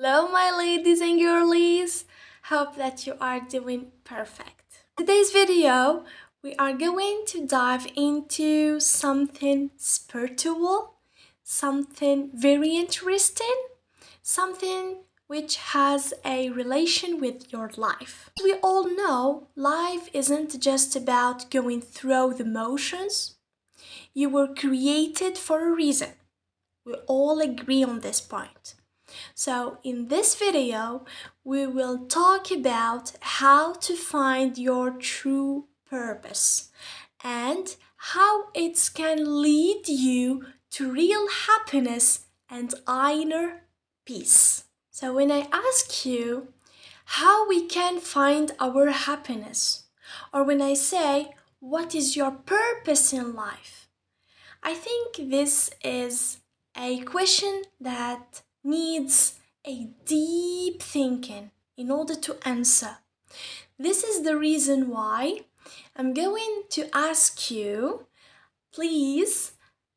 Hello, my ladies and girlies. Hope that you are doing perfect. Today's video, we are going to dive into something spiritual, something very interesting, something which has a relation with your life. We all know life isn't just about going through the motions. You were created for a reason. We all agree on this point. So in this video, we will talk about how to find your true purpose and how it can lead you to real happiness and inner peace. So when I ask you how we can find our happiness, or when I say, what is your purpose in life? I think this is a question that needs a deep thinking in order to answer. This is the reason why I'm going to ask you, please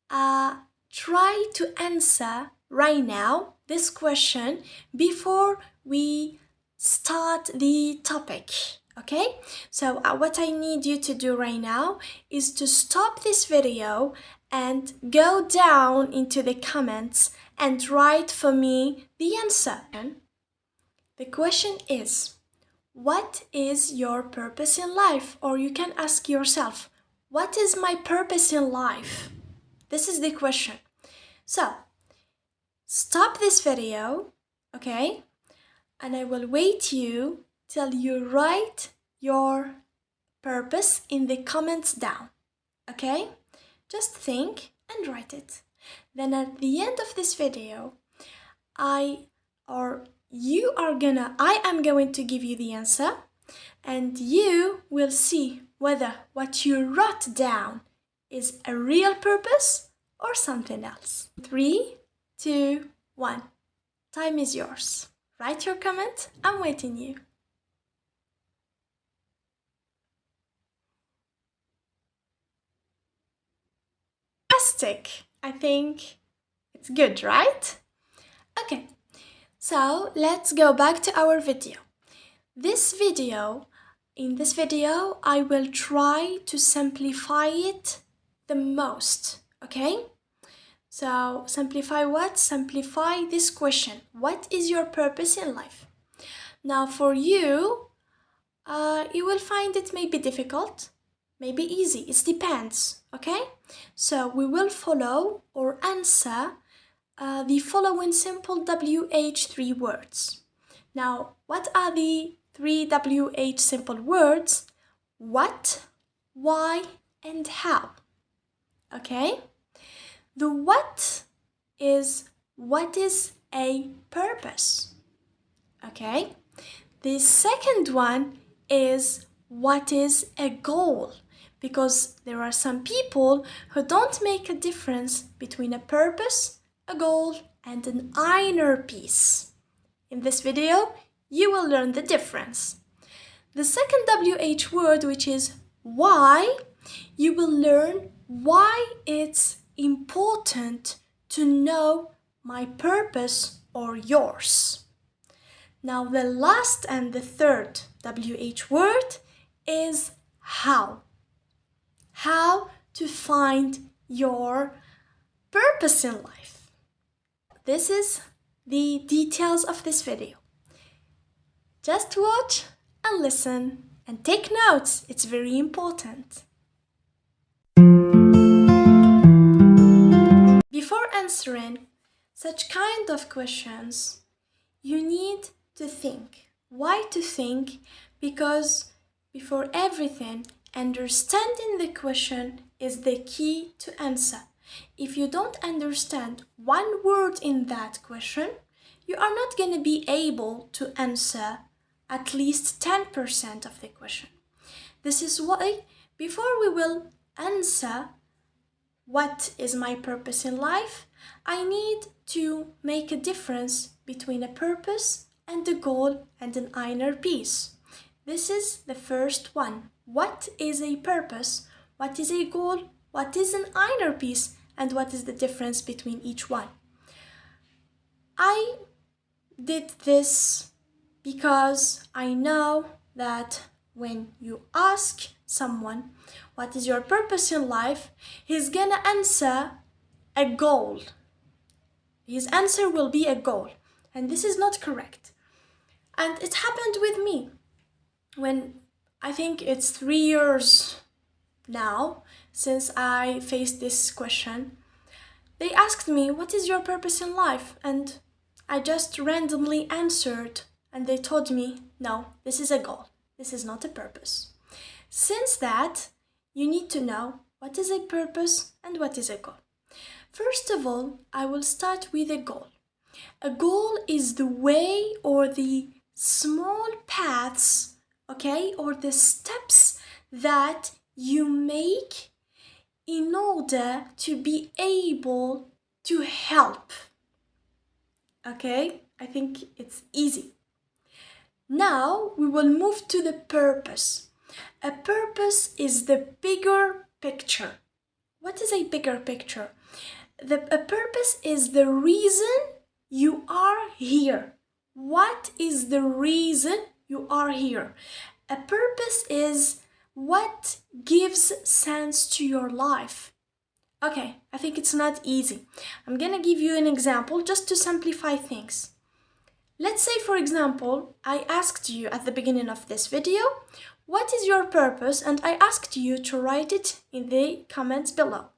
try to answer right now this question before we start the topic. Okay, so what I need you to do right now is to stop this video and go down into the comments and write for me the answer. The question is, what is your purpose in life? Or you can ask yourself, what is my purpose in life? This is the question. So, stop this video, okay? And I will wait you till you write your purpose in the comments down, okay? Just think and write it. Then at the end of this video, I am going to give you the answer, and you will see whether what you wrote down is a real purpose or something else. 3, 2, 1. Time is yours. Write your comment. I'm waiting you. Fantastic. I think it's good, right? Okay. So let's go back to our video. In this video, I will try to simplify it the most, okay? So simplify what? Simplify this question. What is your purpose in life? Now for you, you will find it maybe difficult, maybe easy. It depends, okay? So we will follow or answer the following simple WH3 words. Now, what are the 3 WH simple words? What, why, and how. Okay? The what is a purpose. Okay? The second one is what is a goal, because there are some people who don't make a difference between a purpose, a goal, and an inner peace. In this video, you will learn the difference. The second WH word, which is why, you will learn why it's important to know my purpose or yours. Now the last and the third WH word is how. How to find your purpose in life. This is the details of this video. Just watch and listen and take notes. It's very important. Before answering such kind of questions, you need to think. Why to think? Because before everything, understanding the question is the key to answer. If you don't understand one word in that question, you are not going to be able to answer at least 10% of the question. This is why, before we will answer what is my purpose in life, I need to make a difference between a purpose and a goal and an inner peace. This is the first one. What is a purpose? What is a goal? What is an inner peace? And what is the difference between each one? I did this because I know that when you ask someone, what is your purpose in life? He's gonna answer a goal. His answer will be a goal. And this is not correct. And it happened with me when I think it's 3 years now since I faced this question. They asked me, what is your purpose in life? And I just randomly answered, and they told me, no, this is a goal. This is not a purpose. Since that, you need to know what is a purpose and what is a goal. First of all, I will start with a goal. A goal is the way or the small paths, okay, or the steps that you make in order to be able to help. Okay, I think it's easy. Now we will move to the purpose. A purpose is the bigger picture. What is a bigger picture? A purpose is the reason you are here. What is the reason you are here? A purpose is what gives sense to your life. Okay, I think it's not easy. I'm gonna give you an example just to simplify things. Let's say, for example, I asked you at the beginning of this video, what is your purpose? And I asked you to write it in the comments below.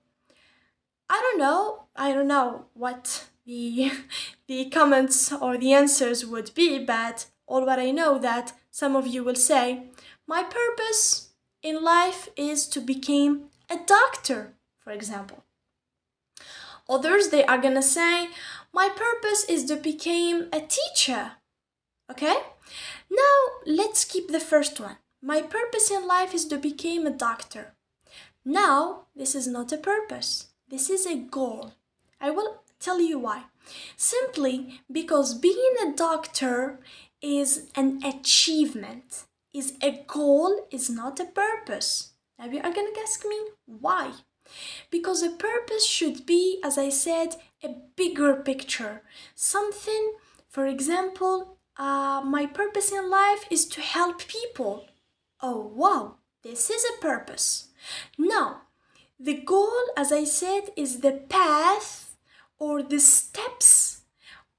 I don't know what the comments or the answers would be, but all what I know that some of you will say, my purpose in life is to become a doctor, for example. Others, they are gonna say, my purpose is to become a teacher. Okay? Now, let's keep the first one. My purpose in life is to become a doctor. Now, this is not a purpose. This is a goal. I will tell you why. Simply because being a doctor is an achievement, is a goal, is not a purpose. Now you are gonna ask me why? Because a purpose should be, as I said, a bigger picture. Something, for example, my purpose in life is to help people. Oh wow, this is a purpose. Now, the goal, as I said, is the path or the steps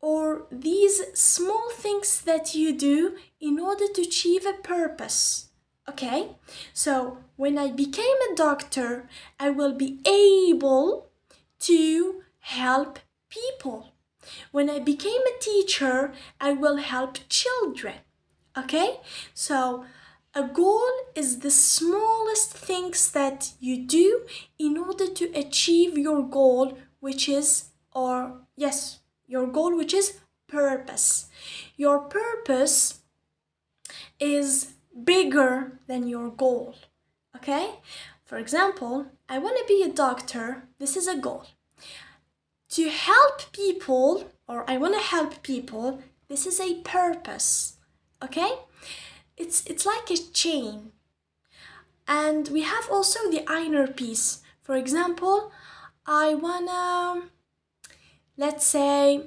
or these small things that you do in order to achieve a purpose. Okay, so when I became a doctor, I will be able to help people. When I became a teacher, I will help children. Okay, so a goal is the smallest things that you do in order to achieve your goal, which is, your goal, which is purpose. Your purpose is bigger than your goal. Okay? For example, I want to be a doctor. This is a goal. To help people, or I want to help people, this is a purpose. Okay? It's like a chain. And we have also the inner peace. For example, I wanna, let's say,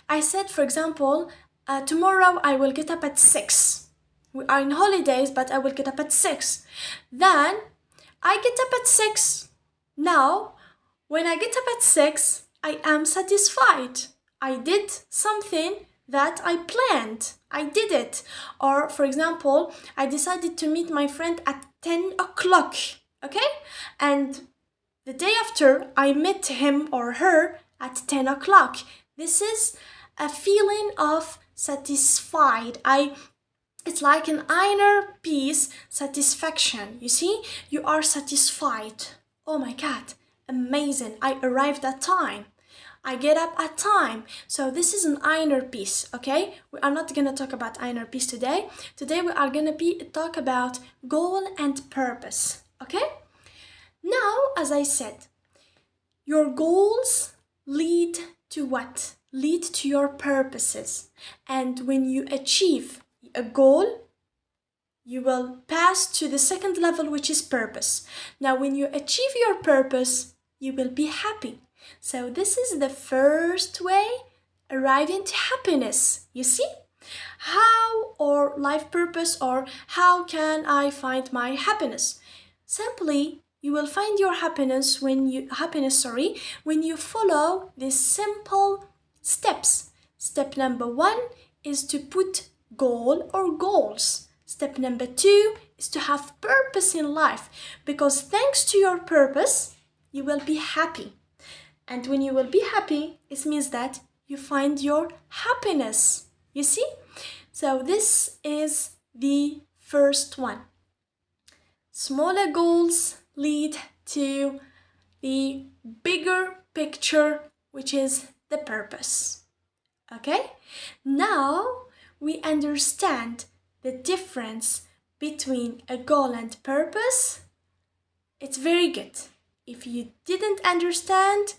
I said, for example, tomorrow I will get up at 6. We are in holidays, but I will get up at 6. Then I get up at 6. Now, when I get up at 6, I am satisfied. I did something that I planned. I did it. Or, for example, I decided to meet my friend at 10 o'clock. Okay? And the day after, I met him or her at 10 o'clock. This is a feeling of satisfied. It's like an inner peace satisfaction. You see, you are satisfied. Oh my God, amazing. I arrived at time. I get up at time. So this is an inner peace, okay? We are not going to talk about inner peace today. Today we are going to talk about goal and purpose, okay? Now, as I said, your goals lead to what? Lead to your purposes. And when you achieve a goal, you will pass to the second level, which is purpose. Now, when you achieve your purpose, you will be happy. So this is the first way arriving to happiness. You see? How or life purpose or how can I find my happiness? Simply, you will find your happiness when you follow these simple steps. Step number 1 is to put goal or goals. Step number 2 is to have purpose in life, because thanks to your purpose, you will be happy. And when you will be happy, it means that you find your happiness. You see? So this is the first one. Smaller goals lead to the bigger picture, which is the purpose. Okay? Now we understand the difference between a goal and purpose. It's very good. If you didn't understand,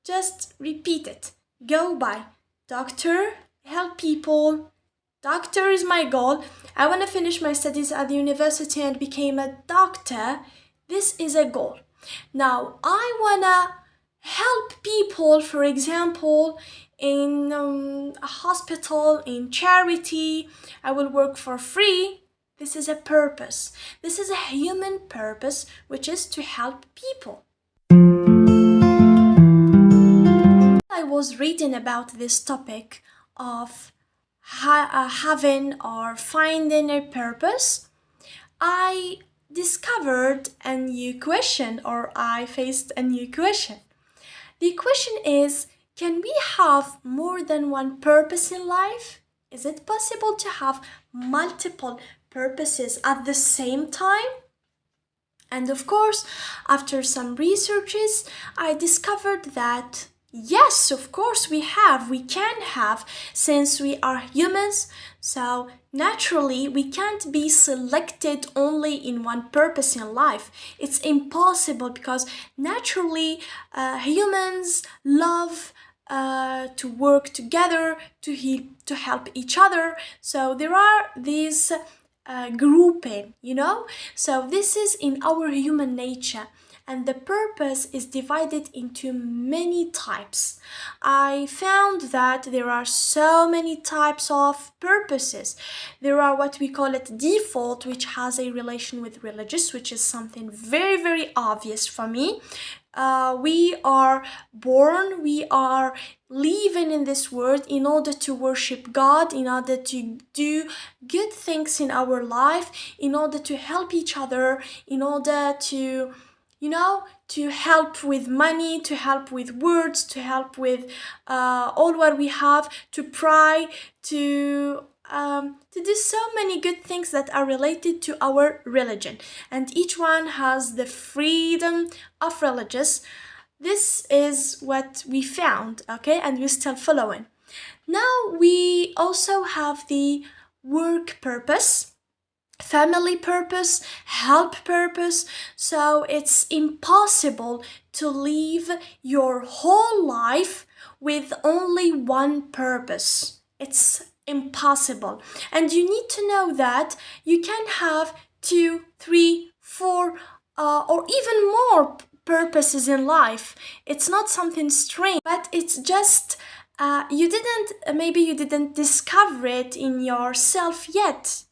just repeat it. Go by doctor, help people. Doctor is my goal. I want to finish my studies at the university and become a doctor. This is a goal. Now, I want to help people, for example, in a hospital, in charity. I will work for free. This is a purpose. This is a human purpose, which is to help people. I was reading about this topic of having or finding a purpose. I discovered a new question, or I faced a new question. The question is, can we have more than one purpose in life? Is it possible to have multiple purposes at the same time? And of course, after some researches, I discovered that yes, of course we can have, since we are humans. So naturally, we can't be selected only in one purpose in life. It's impossible, because naturally humans love to work together, to help each other. So there are these grouping, So this is in our human nature. And the purpose is divided into many types. I found that there are so many types of purposes. There are what we call it default, which has a relation with religious, which is something very, very obvious for me. We are born, we are living in this world in order to worship God, in order to do good things in our life, in order to help each other, in order to to help with money, to help with words, to help with all what we have, to pray, to do so many good things that are related to our religion. And each one has the freedom of religious. This is what we found, okay? And we're still following. Now we also have the work purpose, family purpose, help purpose. So it's impossible to live your whole life with only one purpose. It's impossible. And you need to know that you can have 2, 3, 4, or even more purposes in life. It's not something strange, but it's just maybe you didn't discover it in yourself yet.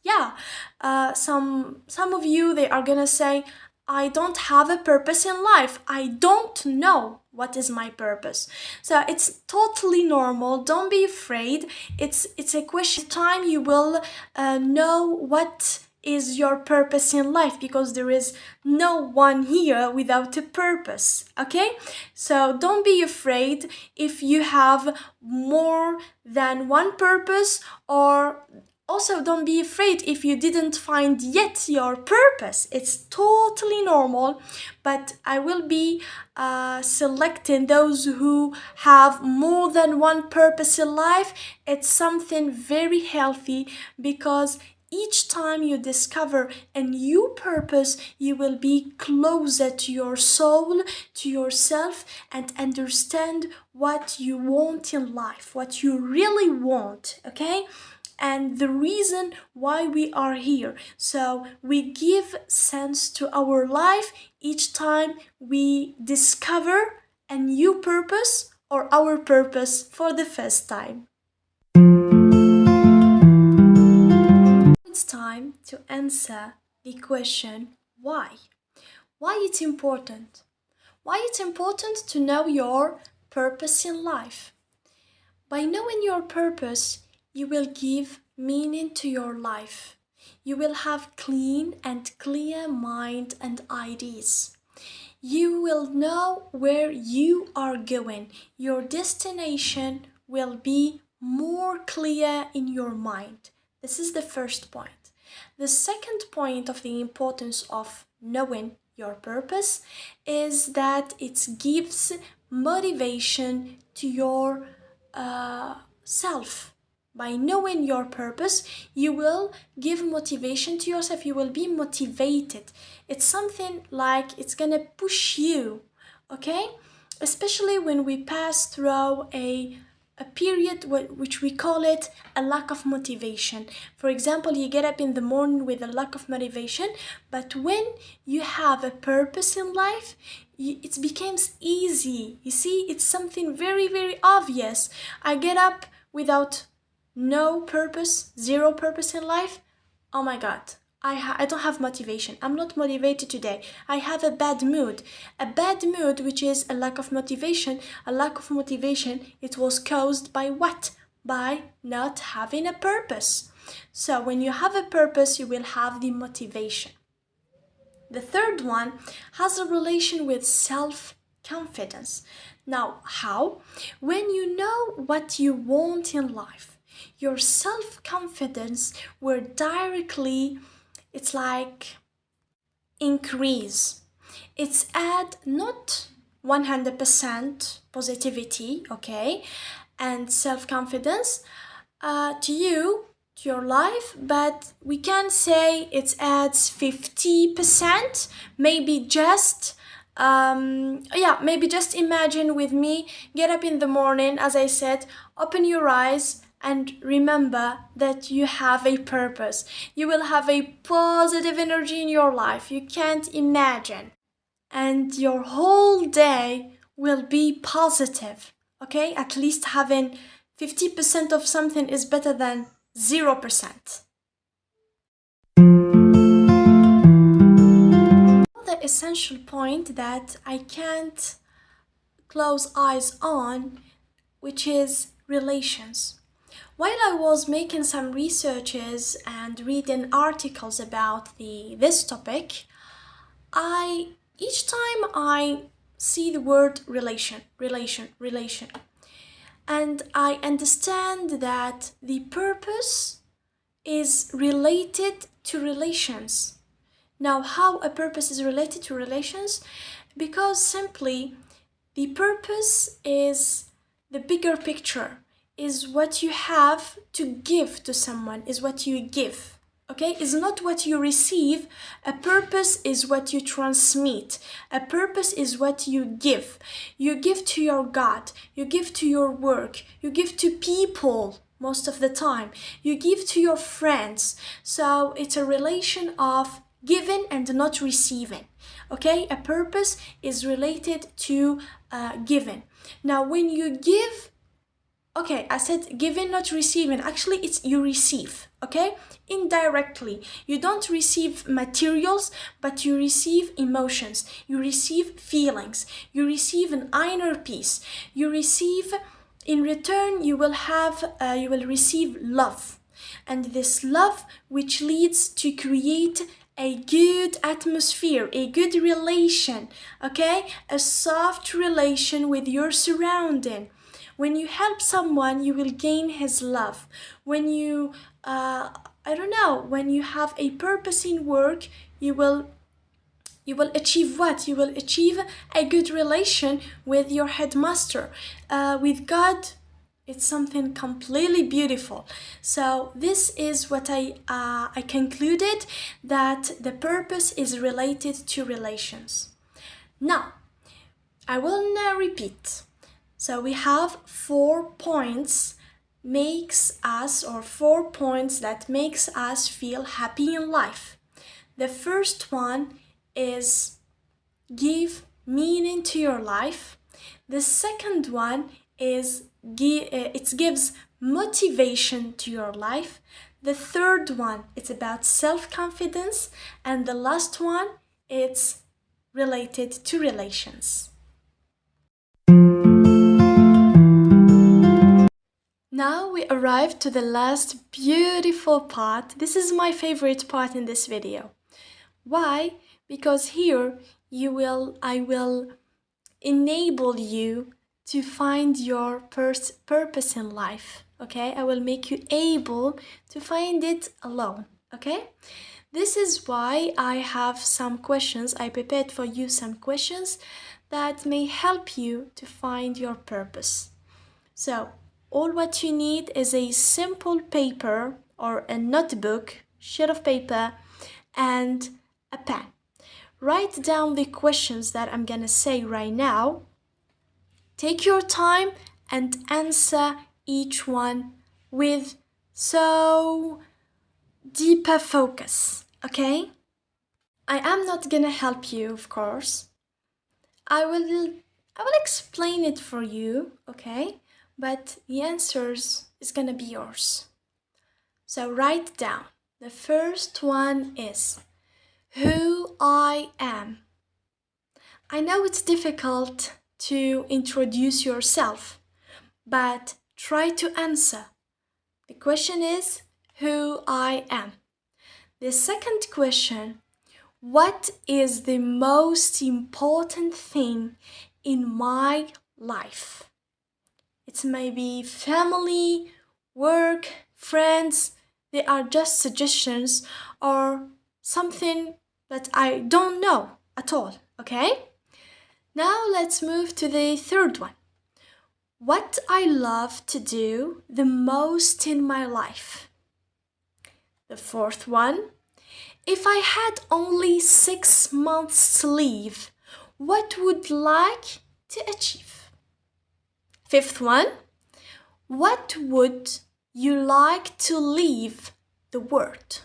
Some of you, they are gonna say, I don't have a purpose in life. I don't know what is my purpose. So it's totally normal. Don't be afraid. It's a question of time you will know what is your purpose in life, because there is no one here without a purpose, okay? So don't be afraid if you have more than one purpose, or also don't be afraid if you didn't find yet your purpose. It's totally normal, but I will be selecting those who have more than one purpose in life. It's something very healthy, because each time you discover a new purpose, you will be closer to your soul, to yourself, and understand what you want in life, what you really want, okay? And the reason why we are here. So we give sense to our life each time we discover a new purpose or our purpose for the first time. It's time to answer the question why. Why it's important? Why it's important to know your purpose in life. By knowing your purpose, you will give meaning to your life. You will have clean and clear mind and ideas. You will know where you are going. Your destination will be more clear in your mind. This is the first point. The second point of the importance of knowing your purpose is that it gives motivation to your self. By knowing your purpose, you will give motivation to yourself. You will be motivated. It's something like it's gonna push you, okay? Especially when we pass through a period which we call it a lack of motivation. For example, you get up in the morning with a lack of motivation, but when you have a purpose in life, it becomes easy. You see, it's something very, very obvious. I get up without no purpose, zero purpose in life. Oh my God, I don't have motivation. I'm not motivated today. I have a bad mood. A bad mood, which is a lack of motivation. A lack of motivation, it was caused by what? By not having a purpose. So when you have a purpose, you will have the motivation. The third one has a relation with self-confidence. Now, how? When you know what you want in life, your self-confidence will directly, it's like increase. It's add not 100% positivity, okay, and self-confidence to you, to your life, but we can say it adds 50%, maybe just maybe just imagine with me, get up in the morning, as I said, open your eyes and remember that you have a purpose. You will have a positive energy in your life. You can't imagine. And your whole day will be positive. Okay? At least having 50% of something is better than 0%. The essential point that I can't close eyes on, which is relations. While I was making some researches and reading articles about this topic, each time I see the word relation, and I understand that the purpose is related to relations. Now, how a purpose is related to relations? Because simply the purpose is the bigger picture, is what you have to give to someone, is what you give. Okay, it's not what you receive. A purpose is what you transmit. A purpose is what you give. You give to your God, you give to your work, you give to people most of the time, you give to your friends. So it's a relation of giving and not receiving. Okay, a purpose is related to giving. Now, when you give, okay, I said giving, not receiving. Actually, it's you receive, okay? Indirectly. You don't receive materials, but you receive emotions. You receive feelings. You receive an inner peace. You receive, in return, you will receive love. And this love, which leads to create a good atmosphere, a good relation, okay? A soft relation with your surrounding. When you help someone, you will gain his love. When you, when you have a purpose in work, you will achieve what? You will achieve a good relation with your headmaster, with God. It's something completely beautiful. So this is what I concluded, that the purpose is related to relations. Now, I will now repeat. So we have 4 points that makes us feel happy in life. The first one is give meaning to your life. The second one it gives motivation to your life. The third one, it's about self-confidence, and the last one, it's related to relations. Now we arrived to the last beautiful part. This is my favorite part in this video. Why? Because here I will enable you to find your purpose in life. Okay? I will make you able to find it alone. Okay? This is why I have some questions. I prepared for you some questions that may help you to find your purpose. So, all what you need is a simple paper or a notebook, sheet of paper, and a pen. Write down the questions that I'm gonna say right now. Take your time and answer each one with so deeper focus, okay? I am not gonna help you, of course. I will explain it for you, okay? But the answers is gonna be yours. So write down. The first one is who I am. I know it's difficult to introduce yourself, but try to answer. The question is who I am. The second question, what is the most important thing in my life? It's maybe family, work, friends. They are just suggestions or something that I don't know at all, okay? Now let's move to the third one. What I love to do the most in my life. The fourth one, if I had only 6 months to live, what would like to achieve? Fifth one, what would you like to leave the world?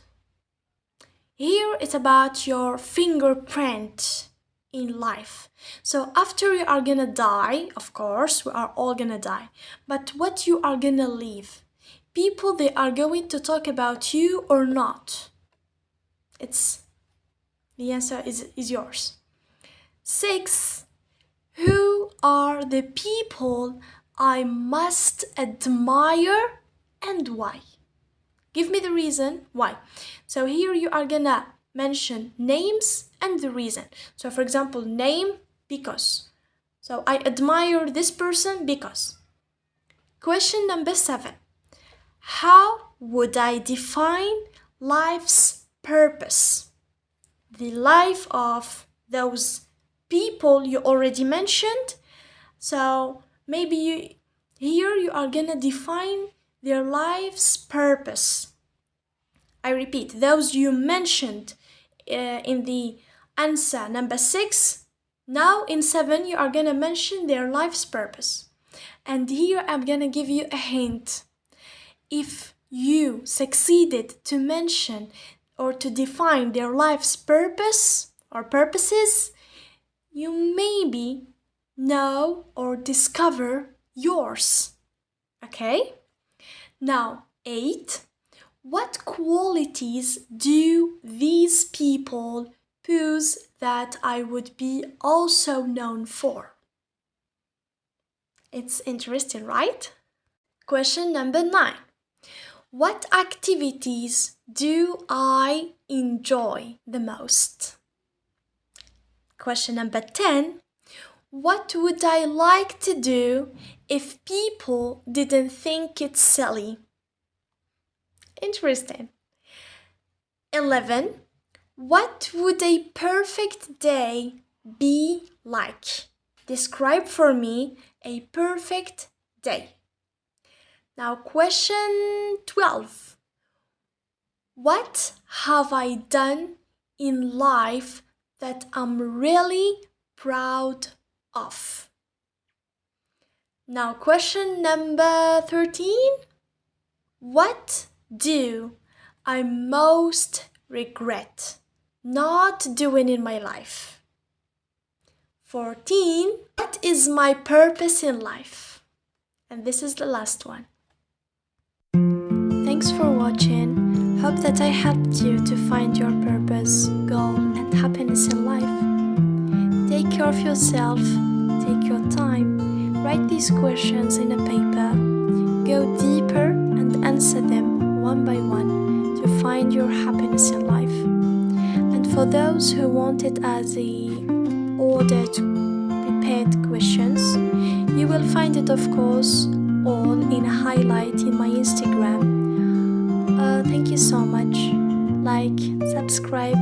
Here it's about your fingerprint in life. So after you are gonna die, of course, we are all gonna die, but what you are gonna leave? People, they are going to talk about you or not? The answer is yours. 6, who are the people I must admire and why? Give me the reason why. So here you are gonna mention names and the reason. So for example, name, because. So I admire this person because. Question number 7. How would I define life's purpose? The life of those people you already mentioned. So maybe here you are gonna define their life's purpose. I repeat, those you mentioned in the answer number 6. Now in 7 you are gonna mention their life's purpose. And here I'm gonna give you a hint. If you succeeded to mention or to define their life's purpose or purposes, you maybe know or discover yours. Okay? Now, 8. What qualities do these people possess that I would be also known for? It's interesting, right? Question number 9. What activities do I enjoy the most? Question number 10. What would I like to do if people didn't think it's silly? Interesting. 11. What would a perfect day be like? Describe for me a perfect day. Now, question 12. What have I done in life that I'm really proud of? Now, question number 13. What do I most regret not doing in my life? 14. What is my purpose in life? And this is the last one. Thanks for watching. Hope that I helped you to find your purpose, goal, and happiness in life. Take care of yourself. Take your time. Write these questions in a paper. Go deeper and answer them one by one to find your happiness in life. And for those who want it as a ordered, prepared questions, you will find it, of course, all in a highlight in my Instagram. Thank you so much. Like, subscribe,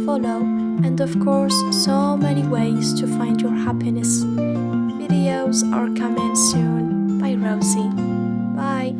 follow, and of course, so many ways to find your happiness. Videos are coming soon by Rosie. Bye.